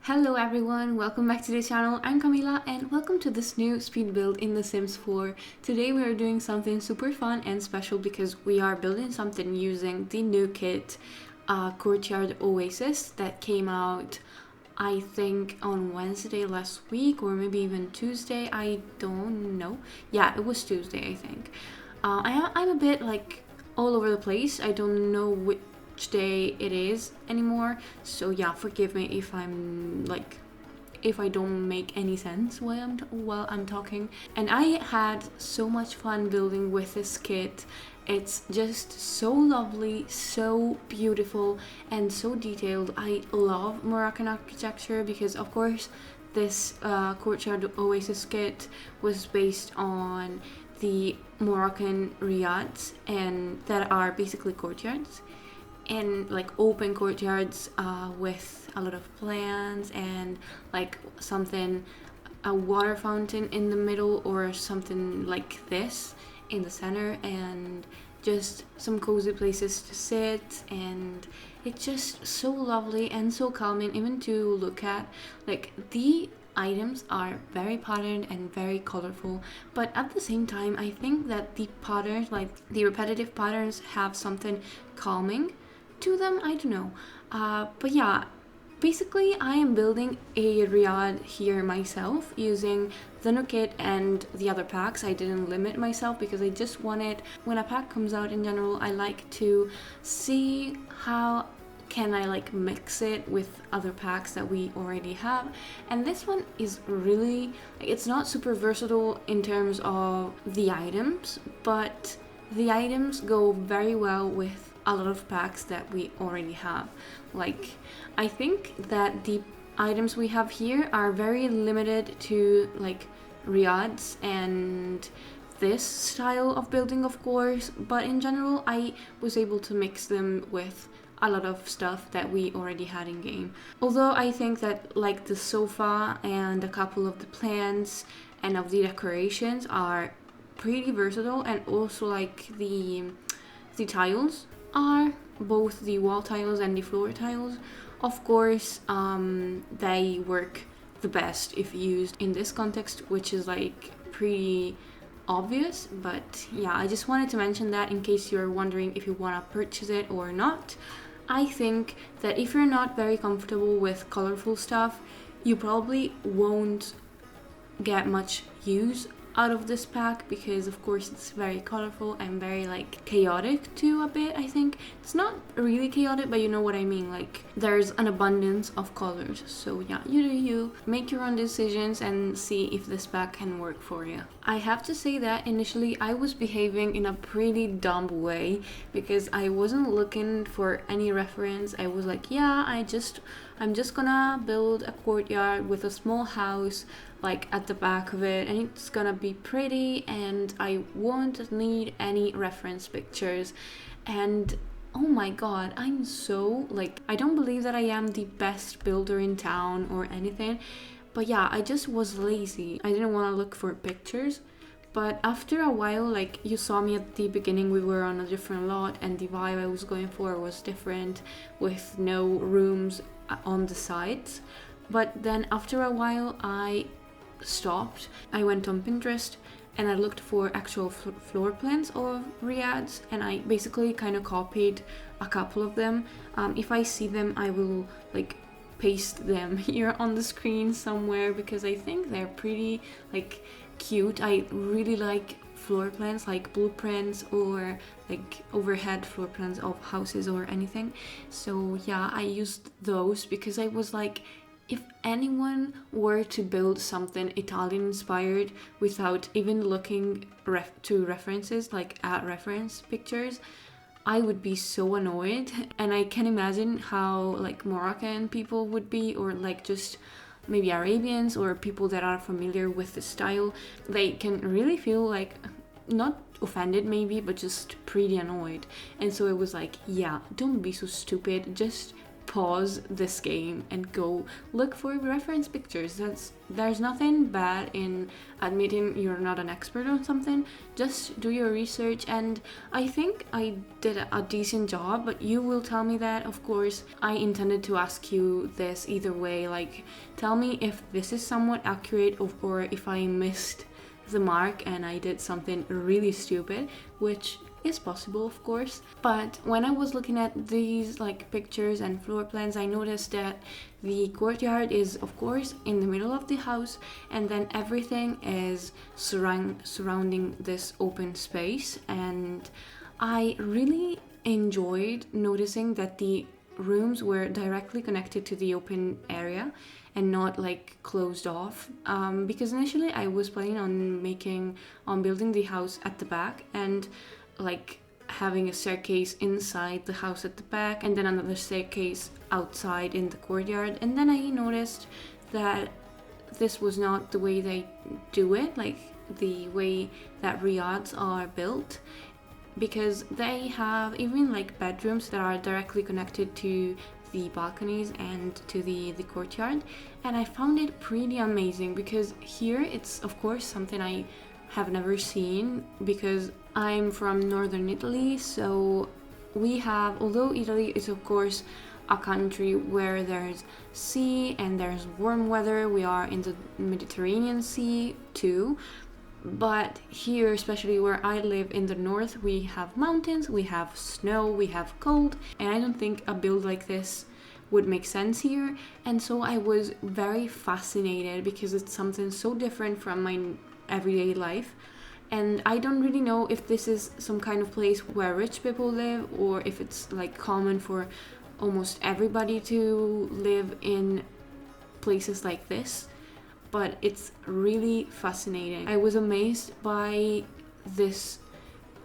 Hello everyone, welcome back to the channel. I'm Camila and welcome to this new speed build in The Sims 4. Today we are doing something super fun and special because we are building something using the new kit, Courtyard Oasis, that came out I think on Wednesday last week or maybe even Tuesday, I don't know. Yeah, it was Tuesday I think. I'm a bit like all over the place. I don't know which day it is anymore, so yeah, forgive me if I don't make any sense while I'm talking. And I had so much fun building with this kit. It's just so lovely, so beautiful, and so detailed. I love Moroccan architecture because of course this Courtyard Oasis kit was based on the Moroccan riads, and that are basically courtyards and like open courtyards with a lot of plants and like a water fountain in the middle or something like this in the center, and just some cozy places to sit. And it's just so lovely and so calming even to look at. Like the items are very patterned and very colorful, but at the same time I think that the patterns, like the repetitive patterns, have something calming to them. I don't know, but yeah, basically I am building a RIAD here myself using the new kit and the other packs. I didn't limit myself because I just wanted, when a pack comes out in general, I like to see how can I like mix it with other packs that we already have. And this one is really, it's not super versatile in terms of the items, but the items go very well with a lot of packs that we already have. Like, I think that the items we have here are very limited to like riads and this style of building, of course, but in general I was able to mix them with a lot of stuff that we already had in game. Although I think that like the sofa and a couple of the plants and of the decorations are pretty versatile, and also like the tiles are, both the wall tiles and the floor tiles, of course, they work the best if used in this context, which is like pretty obvious. But yeah, I just wanted to mention that in case you're wondering if you want to purchase it or not. I think that if you're not very comfortable with colorful stuff, you probably won't get much use out of this pack, because of course it's very colorful and very like chaotic too a bit. I think it's not really chaotic, but you know what I mean, like there's an abundance of colors. So yeah, you make your own decisions and see if this pack can work for you. I have to say that initially I was behaving in a pretty dumb way because I wasn't looking for any reference. I was like, yeah, I'm just gonna build a courtyard with a small house like at the back of it, and it's gonna be pretty and I won't need any reference pictures. And oh my god, I'm so like, I don't believe that I am the best builder in town or anything, but yeah, I just was lazy. I didn't want to look for pictures. But after a while, like you saw me at the beginning, we were on a different lot and the vibe I was going for was different, with no rooms on the sides. But then after a while I stopped. I went on Pinterest and I looked for actual floor plans of riads, and I basically kind of copied a couple of them. If I see them, I will like paste them here on the screen somewhere because I think they're pretty like cute. I really like floor plans, like blueprints or like overhead floor plans of houses or anything. So yeah, I used those because I was like, if anyone were to build something Italian inspired without even looking to references, like at reference pictures, I would be so annoyed. And I can imagine how like Moroccan people would be, or like just maybe Arabians or people that are familiar with the style. They can really feel like not offended maybe, but just pretty annoyed. And so it was like, yeah, don't be so stupid, just pause this game and go look for reference pictures. There's nothing bad in admitting you're not an expert on something. Just do your research, and I think I did a decent job, but you will tell me that. Of course, I intended to ask you this either way, like tell me if this is somewhat accurate or if I missed the mark and I did something really stupid, which is possible, of course. But when I was looking at these like pictures and floor plans, I noticed that the courtyard is of course in the middle of the house, and then everything is surrounding this open space. And I really enjoyed noticing that the rooms were directly connected to the open area and not like closed off, because initially I was planning on building the house at the back and like having a staircase inside the house at the back and then another staircase outside in the courtyard. And then I noticed that this was not the way they do it, like the way that RIADs are built, because they have even like bedrooms that are directly connected to the balconies and to the courtyard. And I found it pretty amazing because here it's of course something I have never seen, because I'm from northern Italy, so we have, although Italy is of course a country where there's sea and there's warm weather, we are in the Mediterranean Sea too, but here, especially where I live in the north, we have mountains, we have snow, we have cold, and I don't think a build like this would make sense here. And so I was very fascinated because it's something so different from my everyday life, and I don't really know if this is some kind of place where rich people live or if it's like common for almost everybody to live in places like this, but it's really fascinating. I was amazed by this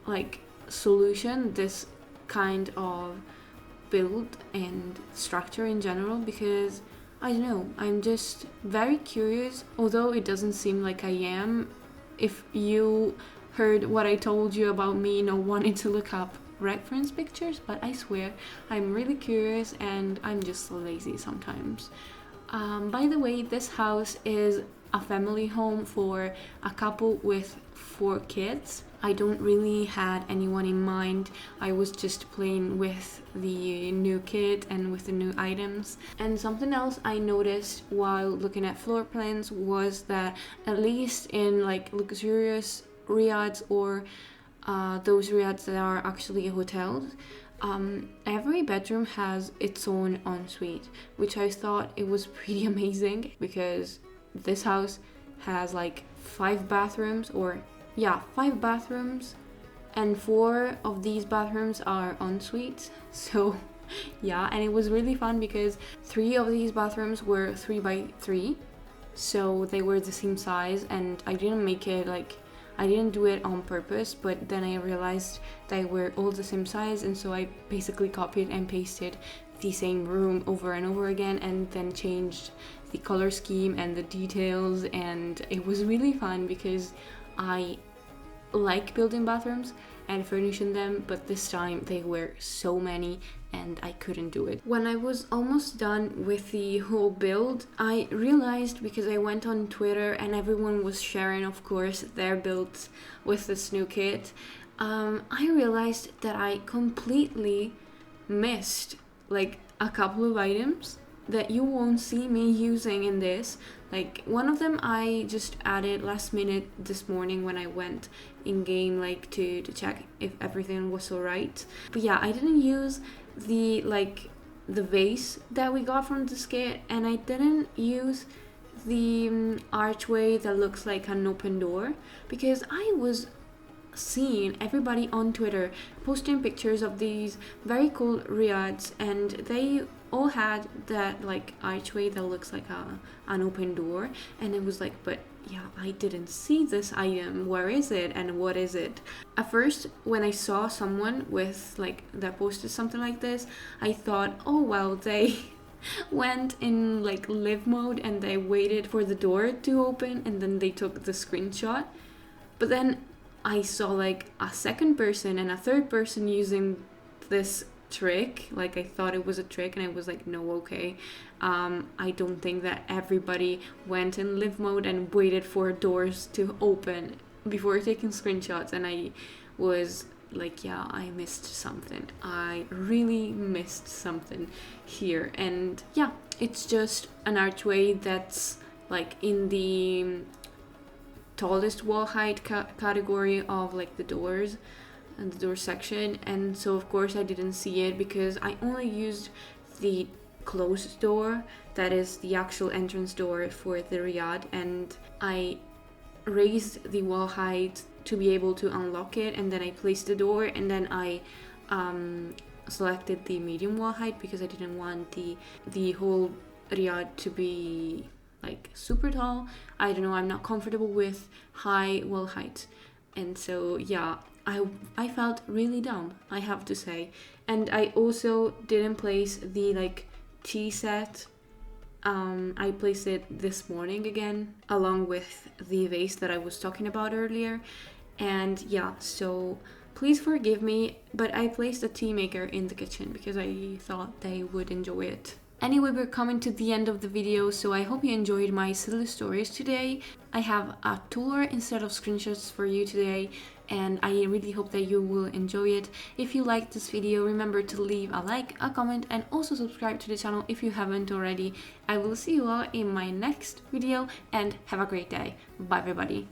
like solution, this kind of build and structure in general, because I don't know, I'm just very curious, although it doesn't seem like I am. If you heard what I told you about me not wanting to look up reference pictures, but I swear I'm really curious and I'm just lazy sometimes. By the way, this house is a family home for a couple with 4 kids. I don't really had anyone in mind. I was just playing with the new kit and with the new items. And something else I noticed while looking at floor plans was that at least in like luxurious riads or those riads that are actually hotels, every bedroom has its own ensuite, which I thought it was pretty amazing, because this house has like 5 bathrooms, and 4 of these bathrooms are ensuites. So yeah, and it was really fun because 3 of these bathrooms were 3x3, so they were the same size, and I didn't do it on purpose, but then I realized they were all the same size, and so I basically copied and pasted the same room over and over again and then changed the color scheme and the details. And it was really fun because I like building bathrooms and furnishing them, but this time they were so many and I couldn't do it. When I was almost done with the whole build, I realized, because I went on Twitter and everyone was sharing, of course, their builds with this new kit, I realized that I completely missed like a couple of items that you won't see me using in this. Like one of them I just added last minute this morning when I went in game, like to check if everything was alright. But yeah, I didn't use the vase that we got from this kit, and I didn't use the archway that looks like an open door, because I was seeing everybody on Twitter posting pictures of these very cool riads, and they all had that like archway that looks like an open door, and it was like, but yeah, I didn't see this item, where is it and what is it? At first, when I saw someone with like that posted something like this, I thought, oh well, they went in like live mode and they waited for the door to open and then they took the screenshot. But then I saw like a second person and a third person using this trick. Like, I thought it was a trick, and I was like, no, okay. I don't think that everybody went in live mode and waited for doors to open before taking screenshots, and I was like, yeah, I missed something. I really missed something here. And yeah, it's just an archway that's like in the tallest wall height category of like the doors and the door section. And so of course I didn't see it because I only used the closed door, that is the actual entrance door for the RIAD, and I raised the wall height to be able to unlock it, and then I placed the door, and then I selected the medium wall height because I didn't want the whole RIAD to be like super tall. I don't know, I'm not comfortable with high wall height, and so yeah, I felt really dumb, I have to say. And I also didn't place the like tea set. I placed it this morning again, along with the vase that I was talking about earlier. And yeah, so please forgive me, but I placed a tea maker in the kitchen because I thought they would enjoy it. Anyway, we're coming to the end of the video, so I hope you enjoyed my silly stories today. I have a tour instead of screenshots for you today, and I really hope that you will enjoy it. If you liked this video, remember to leave a like, a comment, and also subscribe to the channel if you haven't already. I will see you all in my next video, and have a great day. Bye everybody.